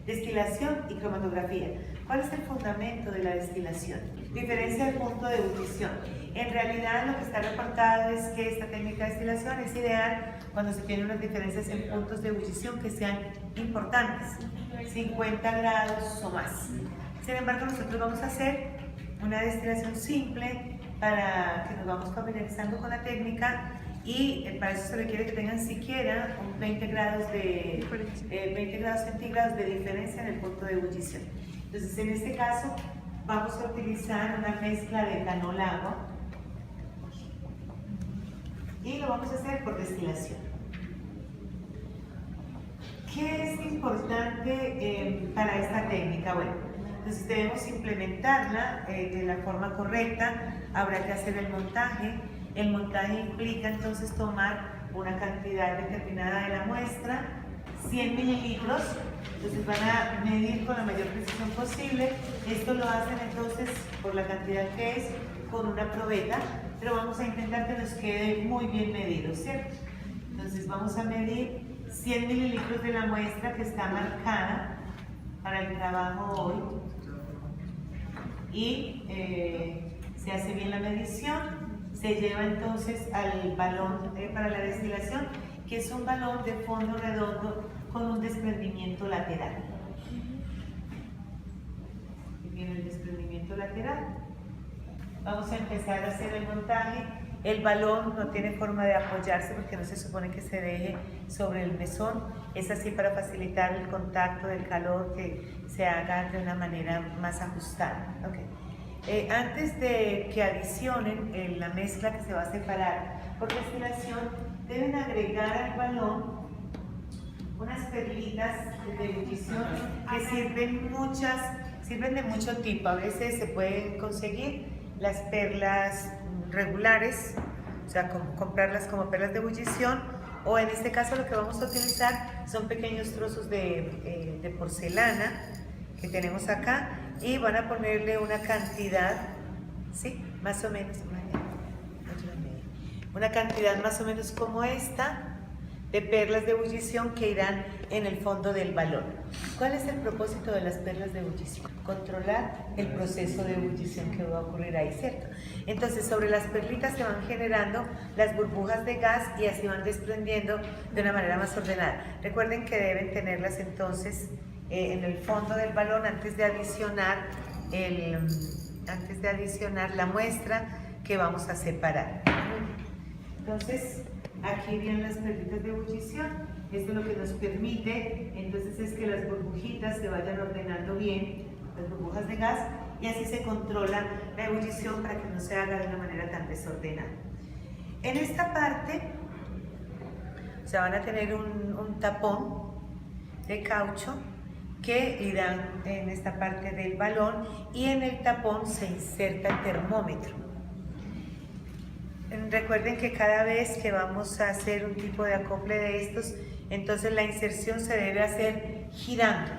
Destilación y cromatografía. ¿Cuál es el fundamento de la destilación? Diferencia del punto de ebullición. En realidad lo que está reportado es que esta técnica de destilación es ideal cuando se tienen unas diferencias en puntos de ebullición que sean importantes, 50 grados o más. Sin embargo, nosotros vamos a hacer una destilación simple para que nos vamos familiarizando con la técnica y para eso se requiere que tengan siquiera un 20 grados centígrados de diferencia en el punto de ebullición. Entonces, en este caso, vamos a utilizar una mezcla de etanol-agua y lo vamos a hacer por destilación. ¿Qué es importante para esta técnica? Bueno, entonces debemos implementarla de la forma correcta, habrá que hacer el montaje. El montaje implica entonces tomar una cantidad determinada de la muestra, 100 mililitros, entonces van a medir con la mayor precisión posible. Esto lo hacen entonces por la cantidad que es con una probeta, pero vamos a intentar que nos quede muy bien medido, ¿cierto? Entonces vamos a medir 100 mililitros de la muestra que está marcada para el trabajo hoy y se hace bien la medición. Se lleva entonces al balón para la destilación, que es un balón de fondo redondo con un desprendimiento lateral. Y viene el desprendimiento lateral. Vamos a empezar a hacer el montaje. El balón no tiene forma de apoyarse porque no se supone que se deje sobre el mesón. Es así para facilitar el contacto del calor, que se haga de una manera más ajustada. Okay. Antes de que adicionen la mezcla que se va a separar por destilación, deben agregar al balón unas perlitas de ebullición que sirven de mucho tipo. A veces se pueden conseguir las perlas regulares, o sea, comprarlas como perlas de ebullición, o en este caso lo que vamos a utilizar son pequeños trozos de porcelana que tenemos acá, y van a ponerle una cantidad, ¿sí? Más o menos, una cantidad más o menos como esta de perlas de ebullición que irán en el fondo del balón. ¿Cuál es el propósito de las perlas de ebullición? Controlar el proceso de ebullición que va a ocurrir ahí, ¿cierto? Entonces, sobre las perlitas se van generando las burbujas de gas y así van desprendiendo de una manera más ordenada. Recuerden que deben tenerlas entonces en el fondo del balón antes de adicionar la muestra que vamos a separar. Entonces, aquí vienen las perlitas de ebullición. Esto lo que nos permite entonces es que las burbujitas se vayan ordenando bien, las burbujas de gas, y así se controla la ebullición para que no se haga de una manera tan desordenada. En esta parte, o sea, van a tener un tapón de caucho que irán en esta parte del balón, y en el tapón se inserta el termómetro. Recuerden que cada vez que vamos a hacer un tipo de acople de estos, entonces la inserción se debe hacer girando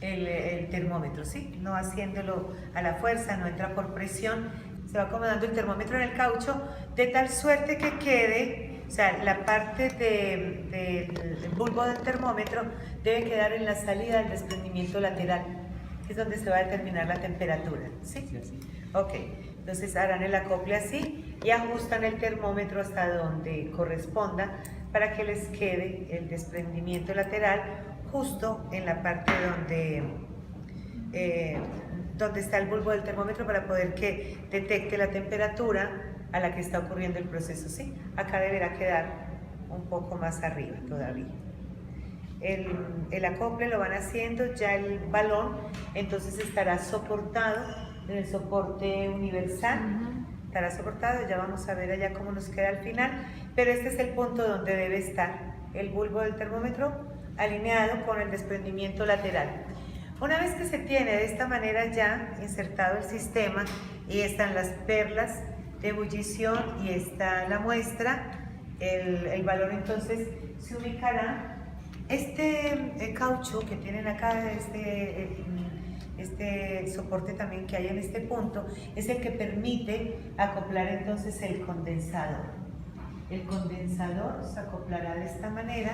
el termómetro, ¿sí? No haciéndolo a la fuerza, no entra por presión, se va acomodando el termómetro en el caucho de tal suerte que quede, o sea, la parte del bulbo del termómetro debe quedar en la salida del desprendimiento lateral, que es donde se va a determinar la temperatura, ¿sí? Sí. Ok, entonces harán el acople así y ajustan el termómetro hasta donde corresponda para que les quede el desprendimiento lateral justo en la parte donde está el bulbo del termómetro, para poder que detecte la temperatura a la que está ocurriendo el proceso, ¿sí? Acá deberá quedar un poco más arriba todavía. El acople lo van haciendo, ya el balón entonces estará soportado en el soporte universal, estará soportado, ya vamos a ver allá cómo nos queda al final, pero este es el punto donde debe estar el bulbo del termómetro alineado con el desprendimiento lateral. Una vez que se tiene de esta manera ya insertado el sistema y están las perlas de ebullición y está la muestra, el balón entonces se ubicará. Este caucho que tienen acá, este soporte también que hay en este punto, es el que permite acoplar entonces el condensador. El condensador se acoplará de esta manera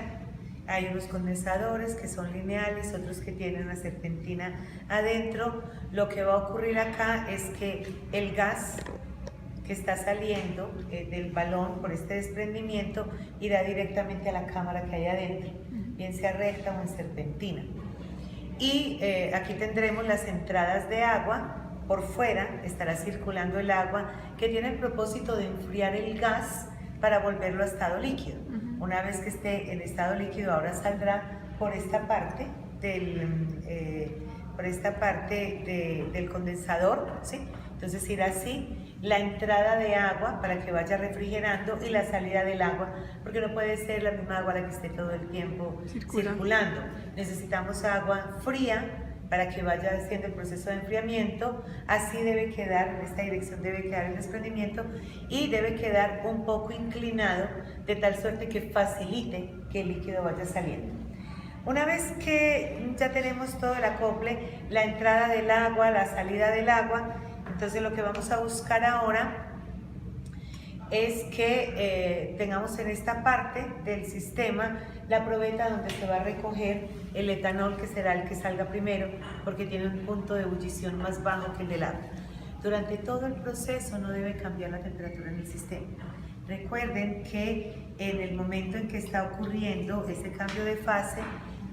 Hay unos condensadores que son lineales, otros que tienen una serpentina adentro. Lo que va a ocurrir acá es que el gas que está saliendo del balón por este desprendimiento irá directamente a la cámara que hay adentro, bien sea recta o en serpentina. Y aquí tendremos las entradas de agua. Por fuera estará circulando el agua que tiene el propósito de enfriar el gas para volverlo a estado líquido. Una vez que esté en estado líquido, ahora saldrá por esta parte del condensador, ¿sí? Entonces irá así la entrada de agua para que vaya refrigerando y la salida del agua, porque no puede ser la misma agua la que esté todo el tiempo circulando. Necesitamos agua fría para que vaya haciendo el proceso de enfriamiento. Así debe quedar, en esta dirección debe quedar el desprendimiento y debe quedar un poco inclinado de tal suerte que facilite que el líquido vaya saliendo. Una vez que ya tenemos todo el acople, la entrada del agua, la salida del agua, entonces lo que vamos a buscar ahora es que tengamos en esta parte del sistema la probeta donde se va a recoger el etanol, que será el que salga primero porque tiene un punto de ebullición más bajo que el del agua. Durante todo el proceso no debe cambiar la temperatura en el sistema. Recuerden que en el momento en que está ocurriendo ese cambio de fase,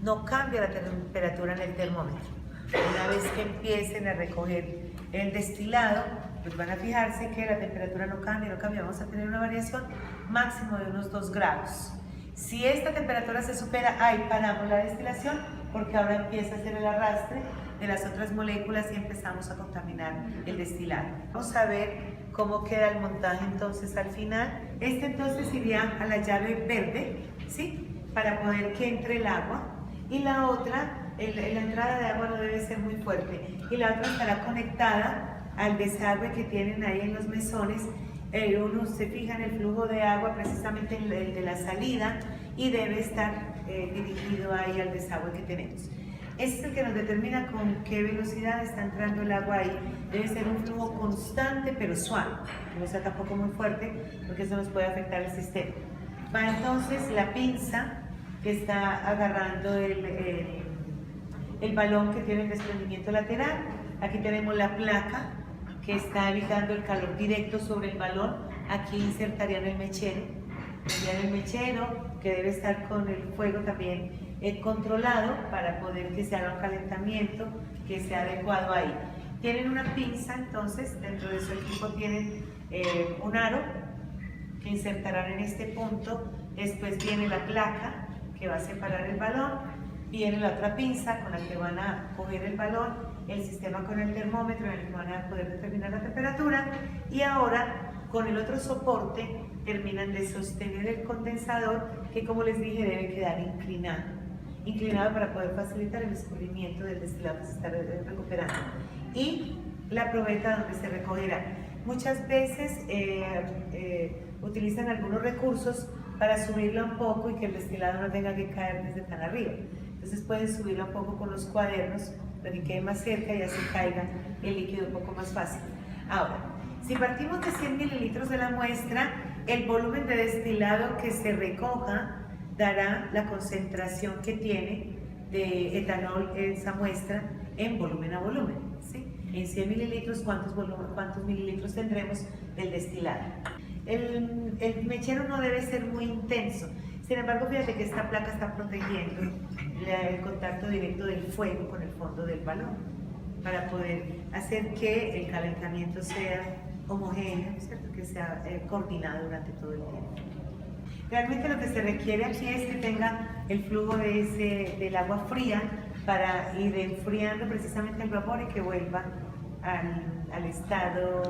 no cambia la temperatura en el termómetro. Una vez que empiecen a recoger el destilado, pues van a fijarse que la temperatura no cambia, vamos a tener una variación máximo de unos 2 grados. Si esta temperatura se supera, ahí paramos la destilación porque ahora empieza a hacer el arrastre de las otras moléculas y empezamos a contaminar el destilado. Vamos a ver cómo queda el montaje entonces al final. Este entonces iría a la llave verde, ¿sí? Para poder que entre el agua, y la otra, la entrada de agua no debe ser muy fuerte, y la otra estará conectada al desagüe que tienen ahí en los mesones. Uno se fija en el flujo de agua, precisamente el de la salida, y debe estar dirigido ahí al desagüe que tenemos. Este es el que nos determina con qué velocidad está entrando el agua ahí. Debe ser un flujo constante pero suave, no sea tampoco muy fuerte porque eso nos puede afectar el sistema. Va entonces la pinza que está agarrando el balón que tiene el desprendimiento lateral. Aquí tenemos la placa que está evitando el calor directo sobre el balón. Aquí insertarían el mechero. El mechero que debe estar con el fuego también controlado para poder que se haga un calentamiento que sea adecuado ahí. Tienen una pinza, entonces dentro de su equipo tienen un aro que insertarán en este punto. Después viene la placa que va a separar el balón, viene la otra pinza con la que van a coger el balón, el sistema con el termómetro en el que van a poder determinar la temperatura, y ahora con el otro soporte terminan de sostener el condensador, que como les dije debe quedar inclinado para poder facilitar el escurrimiento del destilado que se está recuperando, y la probeta donde se recogerá. Muchas veces utilizan algunos recursos para subirla un poco y que el destilado no tenga que caer desde tan arriba. Entonces pueden subirla un poco con los cuadernos para que quede más cerca y así caiga el líquido un poco más fácil. Ahora, si partimos de 100 mililitros de la muestra, el volumen de destilado que se recoja dará la concentración que tiene de etanol esa muestra en volumen a volumen, ¿sí? En 100 mililitros, ¿cuántos mililitros tendremos del destilado? El mechero no debe ser muy intenso. Sin embargo, fíjate que esta placa está protegiendo el contacto directo del fuego con el fondo del balón para poder hacer que el calentamiento sea homogéneo, ¿cierto? Que sea coordinado durante todo el tiempo. Realmente lo que se requiere aquí es que tenga el flujo del agua fría para ir enfriando precisamente el vapor y que vuelva al estado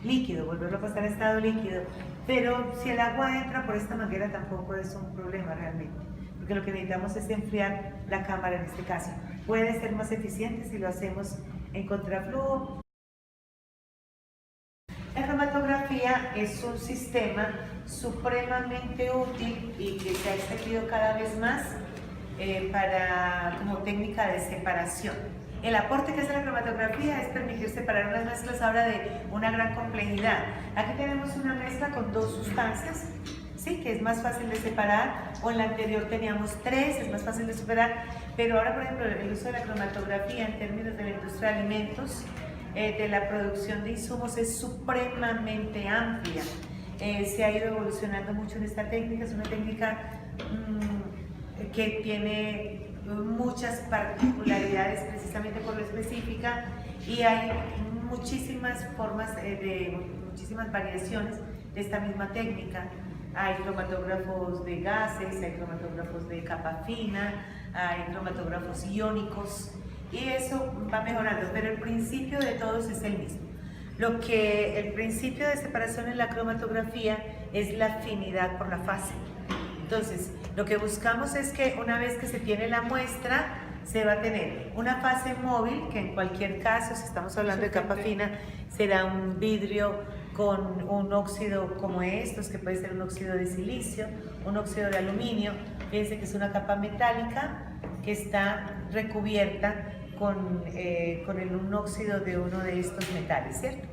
líquido, volverlo a pasar a estado líquido. Pero si el agua entra por esta manera tampoco es un problema realmente, porque lo que necesitamos es enfriar la cámara en este caso. Puede ser más eficiente si lo hacemos en contraflujo. La cromatografía es un sistema supremamente útil y que se ha extendido cada vez más como técnica de separación. El aporte que hace la cromatografía es permitir separar unas mezclas ahora de una gran complejidad. Aquí tenemos una mezcla con 2 sustancias, ¿sí? Que es más fácil de separar, o en la anterior teníamos 3, es más fácil de separar, pero ahora, por ejemplo, el uso de la cromatografía en términos de la industria de alimentos, de la producción de insumos, es supremamente amplia. Se ha ido evolucionando mucho en esta técnica, es una técnica que tiene muchas particularidades precisamente por lo específica, y hay muchísimas formas, muchísimas variaciones de esta misma técnica. Hay cromatógrafos de gases, hay cromatógrafos de capa fina, hay cromatógrafos iónicos, y eso va mejorando, pero el principio de todos es el mismo. El principio de separación en la cromatografía es la afinidad por la fase. Entonces, lo que buscamos es que una vez que se tiene la muestra, se va a tener una fase móvil, que en cualquier caso, si estamos hablando de capa fina, será un vidrio con un óxido como estos, que puede ser un óxido de silicio, un óxido de aluminio. Fíjense que es una capa metálica que está recubierta con un óxido de uno de estos metales, ¿cierto?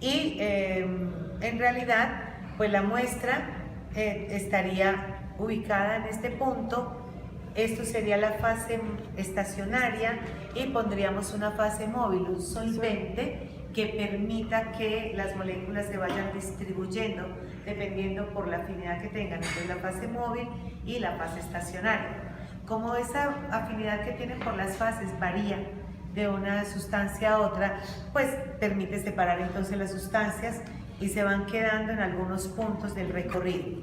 Y en realidad, pues la muestra estaría ubicada en este punto. Esto sería la fase estacionaria, y pondríamos una fase móvil, un solvente que permita que las moléculas se vayan distribuyendo dependiendo por la afinidad que tengan entre la fase móvil y la fase estacionaria. Como esa afinidad que tienen por las fases varía de una sustancia a otra, pues permite separar entonces las sustancias y se van quedando en algunos puntos del recorrido.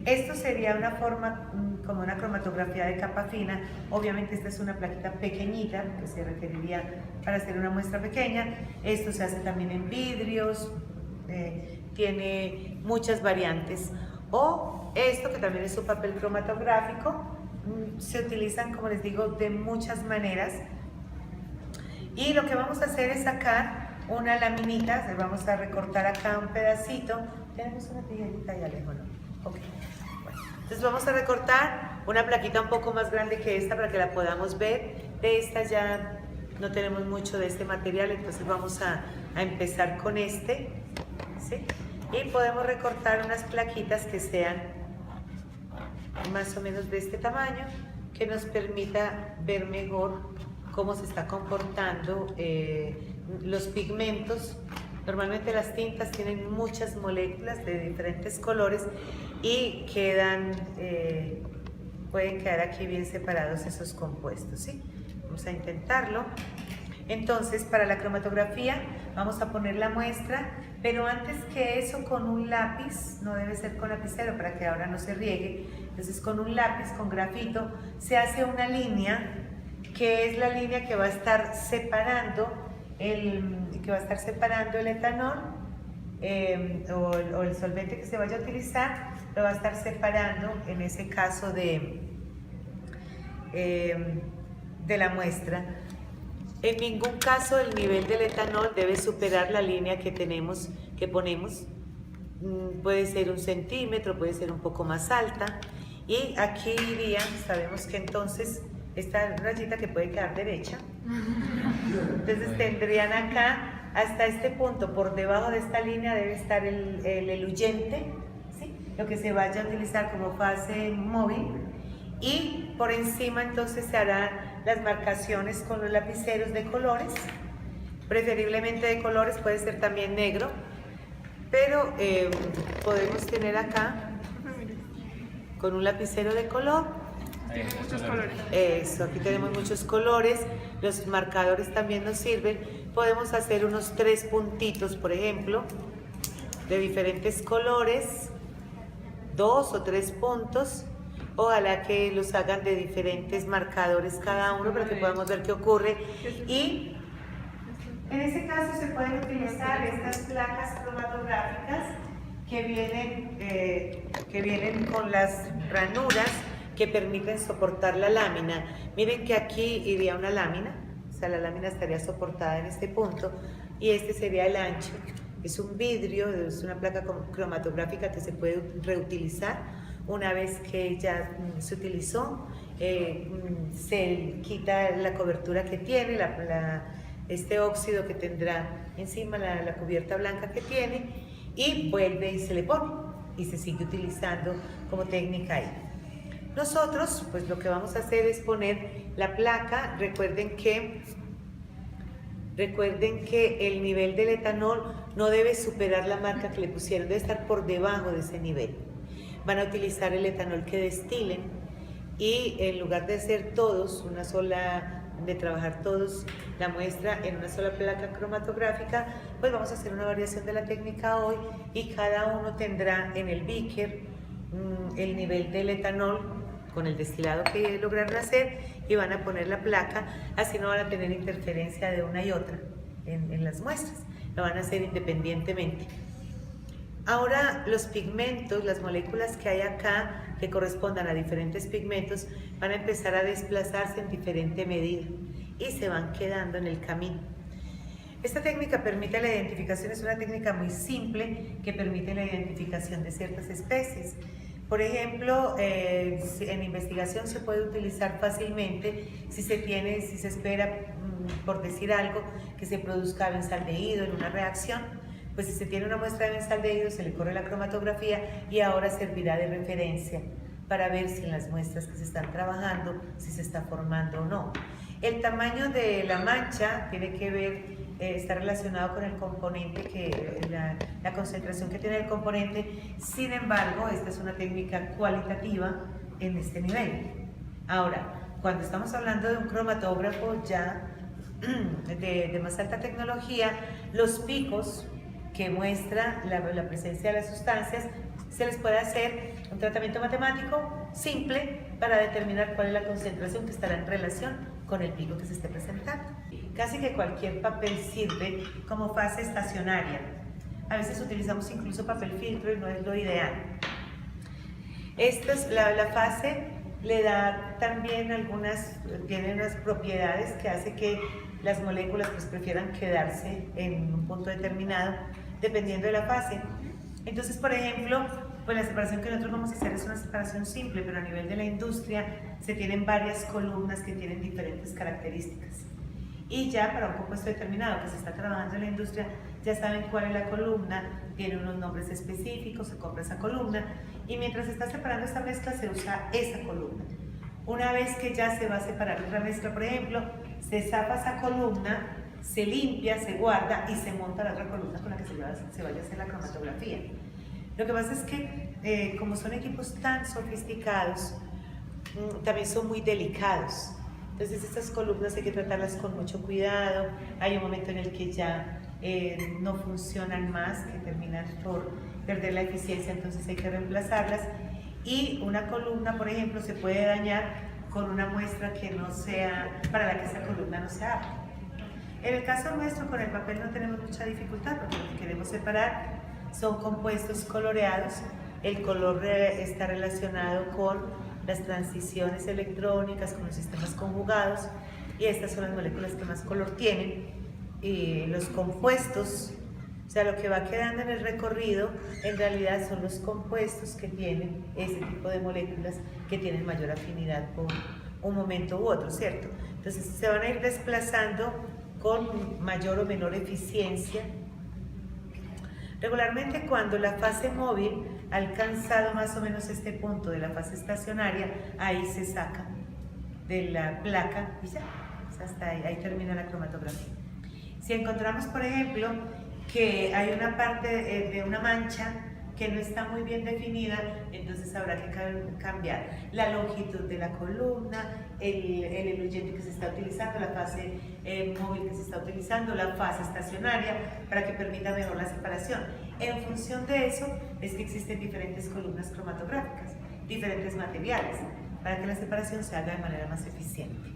Esto sería una forma como una cromatografía de capa fina. Obviamente esta es una plaquita pequeñita que se requeriría para hacer una muestra pequeña. Esto se hace también en vidrios, tiene muchas variantes. O esto, que también es un papel cromatográfico, se utilizan, como les digo, de muchas maneras. Y lo que vamos a hacer es sacar una laminita, vamos a recortar acá un pedacito. Tenemos una tijerita ahí, Alejo, ¿no? Ok. Bueno, entonces vamos a recortar una plaquita un poco más grande que esta para que la podamos ver. De esta ya no tenemos mucho de este material, entonces vamos a empezar con este, ¿sí? Y podemos recortar unas plaquitas que sean más o menos de este tamaño, que nos permita ver mejor cómo se está comportando los pigmentos. Normalmente las tintas tienen muchas moléculas de diferentes colores y pueden quedar aquí bien separados esos compuestos, ¿sí? Vamos a intentarlo. Entonces, para la cromatografía vamos a poner la muestra, pero antes que eso, con un lápiz, no debe ser con lapicero para que ahora no se riegue. Entonces, con un lápiz, con grafito, se hace una línea, que es la línea que va a estar separando el etanol o el solvente que se vaya a utilizar, lo va a estar separando en ese caso de la muestra. En ningún caso el nivel del etanol debe superar la línea que ponemos. Puede ser 1 centímetro, puede ser un poco más alta, y aquí iría, sabemos que entonces esta rayita que puede quedar derecha, entonces tendrían acá hasta este punto, por debajo de esta línea debe estar el eluyente, ¿sí? Lo que se vaya a utilizar como fase móvil, y por encima entonces se harán las marcaciones con los lapiceros de colores, preferiblemente de colores, puede ser también negro, pero podemos tener acá con un lapicero de color. Muchos colores. Eso, aquí tenemos muchos colores, los marcadores también nos sirven. Podemos hacer unos 3 puntitos, por ejemplo, de diferentes colores, 2 o 3 puntos. Ojalá que los hagan de diferentes marcadores cada uno para que podamos ver qué ocurre. Y en ese caso se pueden utilizar estas placas cromatográficas que vienen con las ranuras que permiten soportar la lámina. Miren que aquí iría una lámina, o sea, la lámina estaría soportada en este punto, y este sería el ancho. Es un vidrio, es una placa cromatográfica que se puede reutilizar una vez que ya se utilizó. Se quita la cobertura que tiene, este óxido que tendrá encima, la cubierta blanca que tiene, y vuelve y se le pone. y se sigue utilizando como técnica ahí. Nosotros, pues lo que vamos a hacer es poner la placa. Recuerden que el nivel del etanol no debe superar la marca que le pusieron, debe estar por debajo de ese nivel. Van a utilizar el etanol que destilen y en lugar de hacer todos de trabajar todos la muestra en una sola placa cromatográfica, pues vamos a hacer una variación de la técnica hoy y cada uno tendrá en el beaker el nivel del etanol con el destilado que lograron hacer y van a poner la placa, así no van a tener interferencia de una y otra en las muestras, lo van a hacer independientemente. Ahora los pigmentos, las moléculas que hay acá que correspondan a diferentes pigmentos van a empezar a desplazarse en diferente medida y se van quedando en el camino. Esta técnica permite la identificación, es una técnica muy simple que permite la identificación de ciertas especies. Por ejemplo, en investigación se puede utilizar fácilmente si se espera, por decir algo, que se produzca benzaldehído en una reacción. Pues si se tiene una muestra de benzaldehído se le corre la cromatografía y ahora servirá de referencia para ver si en las muestras que se están trabajando si se está formando o no. El tamaño de la mancha tiene que ver, está relacionado con el componente, la concentración que tiene el componente. Sin embargo, esta es una técnica cualitativa en este nivel. Ahora, cuando estamos hablando de un cromatógrafo ya de más alta tecnología, los picos que muestra la presencia de las sustancias, se les puede hacer un tratamiento matemático simple para determinar cuál es la concentración que estará en relación con el pico que se esté presentando. Casi que cualquier papel sirve como fase estacionaria. A veces utilizamos incluso papel filtro y no es lo ideal. La fase le da también tiene unas propiedades que hace que las moléculas pues prefieran quedarse en un punto determinado dependiendo de la fase. Entonces, por ejemplo, pues la separación que nosotros vamos a hacer es una separación simple, pero a nivel de la industria se tienen varias columnas que tienen diferentes características. Y ya para un compuesto determinado que se está trabajando en la industria, ya saben cuál es la columna, tiene unos nombres específicos, se compra esa columna y mientras se está separando esta mezcla se usa esa columna. Una vez que ya se va a separar otra mezcla, por ejemplo, se zapa esa columna, se limpia, se guarda y se monta la otra columna con la que se vaya a hacer la cromatografía. Lo que pasa es que como son equipos tan sofisticados, también son muy delicados. Entonces estas columnas hay que tratarlas con mucho cuidado. Hay un momento en el que ya no funcionan más, que terminan por perder la eficiencia, entonces hay que reemplazarlas. Y una columna, por ejemplo, se puede dañar con una muestra que no sea, para la que esa columna no sea apta. En el caso nuestro, con el papel no tenemos mucha dificultad porque lo que queremos separar son compuestos coloreados. El color está relacionado con las transiciones electrónicas, con los sistemas conjugados y estas son las moléculas que más color tienen. Y los compuestos, o sea, lo que va quedando en el recorrido, en realidad son los compuestos que tienen ese tipo de moléculas que tienen mayor afinidad por un momento u otro, ¿cierto? Entonces se van a ir desplazando con mayor o menor eficiencia. Regularmente cuando la fase móvil ha alcanzado más o menos este punto de la fase estacionaria, ahí se saca de la placa y ya, hasta ahí termina la cromatografía. Si encontramos, por ejemplo, que hay una parte de una mancha que no está muy bien definida, entonces habrá que cambiar la longitud de la columna, el eluyente que se está utilizando, la fase móvil que se está utilizando, la fase estacionaria, para que permita mejor la separación. En función de eso es que existen diferentes columnas cromatográficas, diferentes materiales, para que la separación se haga de manera más eficiente.